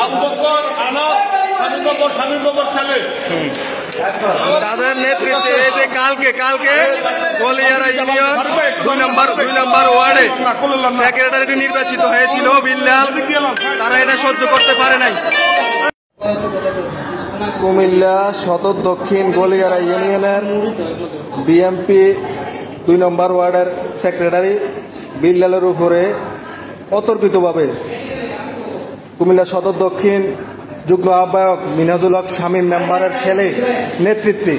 আবু বকর, আনাস, শামীম বাবর ছেলে তাদের নেতৃত্বে এই যে কালকে গলিয়ারা ইউনিয়ন 2 নম্বর ওয়ার্ডে সেক্রেটারি নির্বাচিত হয়েছিল বিল্লাল, তারা এটা সহ্য করতে পারে নাই। কুমিল্লা সদর দক্ষিণ গলিয়ারা ইউনিয়নের বিএমপি 2 নম্বর ওয়ার্ডের সেক্রেটারি বিল্লালের উপরে অতর্কিতভাবে কুমিল্লা সদর দক্ষিণ যুগ্ম আহ্বায়ক মিনহাজুল হক শামীম মেম্বারের ছেলে নেতৃত্বে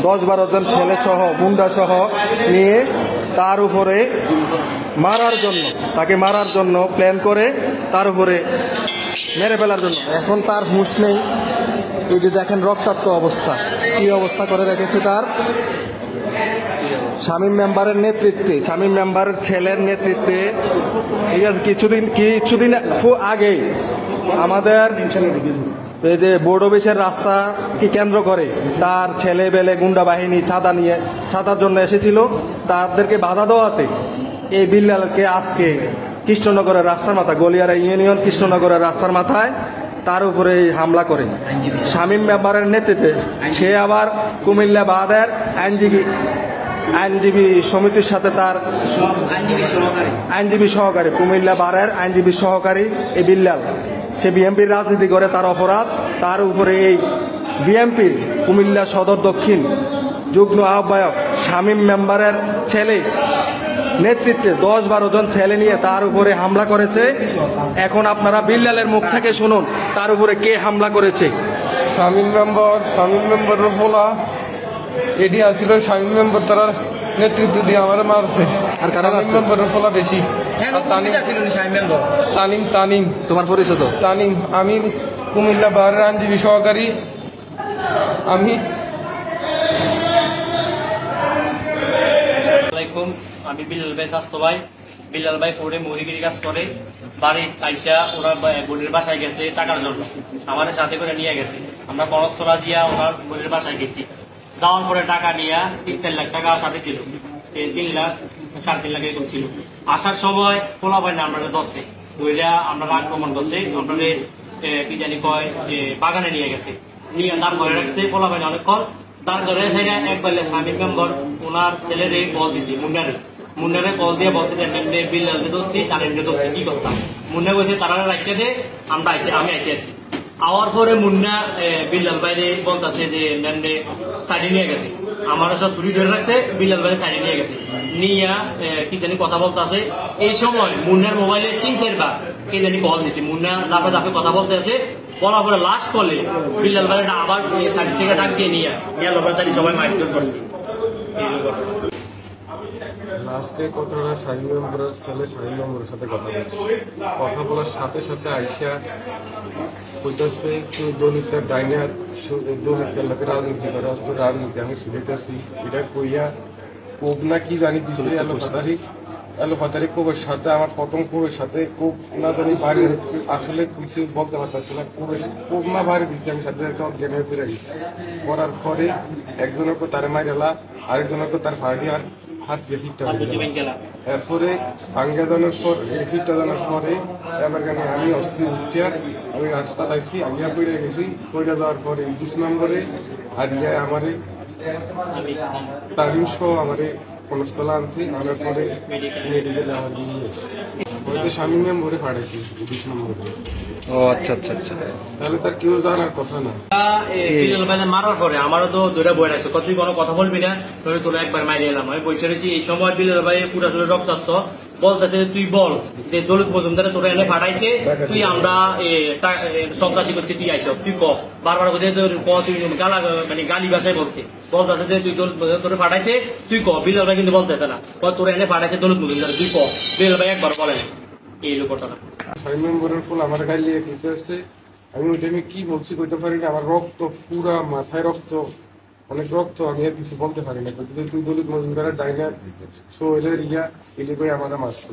10-12 জন ছেলে সহ গুন্ডা সহ নিয়ে তার উপরে তাকে মারার জন্য প্ল্যান করে তার উপরে মেরে ফেলার জন্য। এখন তার হুঁশ নেই। এই যে দেখেন রক্তাক্ত অবস্থা, কি অবস্থা করে রেখেছে তার। শামীম মেম্বারের নেতৃত্বে, শামীম মেম্বারের ছেলের নেতৃত্বে কিছুদিন আগে আমাদের এই যে বোর্ড অফিসের রাস্তা কি কেন্দ্র করে তার ছেলে বেলে গুন্ডা বাহিনী ছাতার জন্য এসেছিল, তাদেরকে বাধা দেওয়াতে এই বিল্লালকে আজকে কৃষ্ণনগরের রাস্তার মাথা, গলিয়ারা ইউনিয়ন কৃষ্ণনগরের রাস্তার মাথায় তার উপরে হামলা করে শামীম মেম্বারের নেতৃত্বে। সে আবার কুমিল্লা বাদের আইনজীবী সমিতির সাথে তার আইনজীবী সহকারী, কুমিল্লা বারের আইনজীবী সহকারী এই বিল্লাল, সে বিএনপির রাজনীতি করে, তার অপরাধ। তার উপরে এই বিএনপির কুমিল্লা সদর দক্ষিণ যুগ্ম আহ্বায়ক শামীম মেম্বারের ছেলে নেতৃত্বে 10-12 জন ছেলে নিয়ে তার উপরে হামলা করেছে। এখন আপনারা বিল্লালের মুখ থেকে শুনুন তার উপরে কে হামলা করেছে। শামীম মেম্বারের ফলা এটি আসছিল, শামীম মেম্বার তারা নেতৃত্ব দিয়ে আমার মারছে। আর কারণ মেম্বারের ফলা বেশি। তানিম তোমার পরিচয় তো? তানিম, আমি কুমিল্লা বারের আইনজীবী সহকারী। আমি বিল্লাল ভাই স্বাস্থ্য ভাই। বিল্লাল ভাই ফোর্ডে মহিগিরি কাজ করে, বাড়ি আইসা ওরা বোনের বাসায় গেছে টাকার জন্য, আমাদের সাথে করে নিয়ে গেছে। আমরা বরস্তরা দিয়া ওনার বোনের বাসায় গেছি। যাওয়ার পরে টাকা নিয়ে 3-4 লাখ টাকা সাথে ছিল, 3 লাখ 3.5 লাখ এরকম ছিল। আসার সময় খোলা পাই না, আমরা দশে ধৈর্যা আমরা আক্রমণ করছে, আপনাদের কি জানি কয় বাগানে নিয়ে গেছে, নিয়ে দাঁড় করে রাখছে। খোলা পাই না অনেকক্ষণ দাঁড় করে একবারে শামীম মেম্বার ওনার ছেলেরে কল দিছি, মুন্নারে কল দিয়ে বলছে যে বিল্লালকে ধরছি, তারিমকে ধরছি, কি করতাম। মুন্না বলছে তারা রাখতে দে, আমি আইতে আসি। আওয়ার পরে মুন্না বিল্লাল বাইরে বলতেছে যে ম্যামনে সাইডে নিয়ে গেছে, আমার সব ছুরি ধরে রাখছে, বিল্লাল বাইরে সাইডে নিয়ে গেছে, নিয়ে কি জানি কথা বলতে আছে। এই সময় মুন্নার মোবাইলে 3-4 বার কে জানি কল দিছে, মুন্না দাফে কথা বলতে আছে। বলার পরে লাস্ট কলে বিল্লাল বাইরেটা আবার সাইড থেকে ডাক দিয়ে নিয়ে গেল, সবাই মারধর করছে। লাস্টে কতটা শামীম মেম্বারের ছেলে শামীম মেম্বারের সাথে কথা বলার সাথে সাথে আইসা কইতাছে তুই দলিতের ডাইনার, দলিতের লোকের রাজনীতি করে, রাজনীতি আমি শুনেতেছি। এটা কইয়া কোপ না কি জানি দিছে এলোপাতারি কোপের সাথে, আমার প্রথম কোপের সাথে কোপ না জানি বাড়ি আসলে কিছু বলতে পারতেছি না, কোপ না বাড়ি দিচ্ছে। আমি সাথে একটা জ্ঞানের ফিরে গেছি। করার পরে একজনকে তার মাইরালা, আরেকজনকে তার ভাড়ি আর হাত দিয়ে ফিটটা এরপরে ভাঙ্গা জানার ফিটটা জানার পরে এবার কেন আমি অস্থির উঠিয়া আমি রাস্তা পাইছি, আমি পড়ে গেছি। পড়ে যাওয়ার পরে 20 নম্বরে আর আমারে তারিম সহ আমারে কলস্তলা আনছি, আনার পরে মেডিকেলে আমার নিয়ে এসেছি। শামীম মেম্বারে পাঠাইছি 20 নম্বরে। ও আচ্ছা। তাহলে তার কেউ জানার কথা না। মারার পরে আমারও তো দুইটা বই রাখছো, তুই কোনো কথা বলবি না, তোরা একবার মাইরে এলাম। আমি বই ছেড়েছি। এই সময় বিল্লাল ভাই পুরা চলে রক্তাক্ত বলতেছে তুই বল যে দলিত মজুমদারে তোরা এনে পাঠাইছে, তুই আমরা সন্ত্রাসী করতে তুই আইস, তুই ক। বারবার বলছে তুই গালি ভাষায় বলতেছে যে তুই দলিত মজুমদার তোরে পাঠাইছে, তুই ক। বিল্লাল ভাই কিন্তু বলতেছে না, তোরা এনে পাঠাইছে দলিত মজুমদারে, তুই ক। বিল্লাল ভাই একবার বলে না এই লোকটা। শামীম মেম্বারের ফুল আমার গায়ে লিয়ে খেতে আসছে। আমি ওইটা আমি কি বলছি কইতে পারি না, আমার রক্ত পুরা মাথায় রক্ত, অনেক রক্ত, আমি আর কিছু বলতে পারি না। তুই দলিত মজুমদারের ডাইনার শো এলে রিয়া এলে কই আমার মারছে।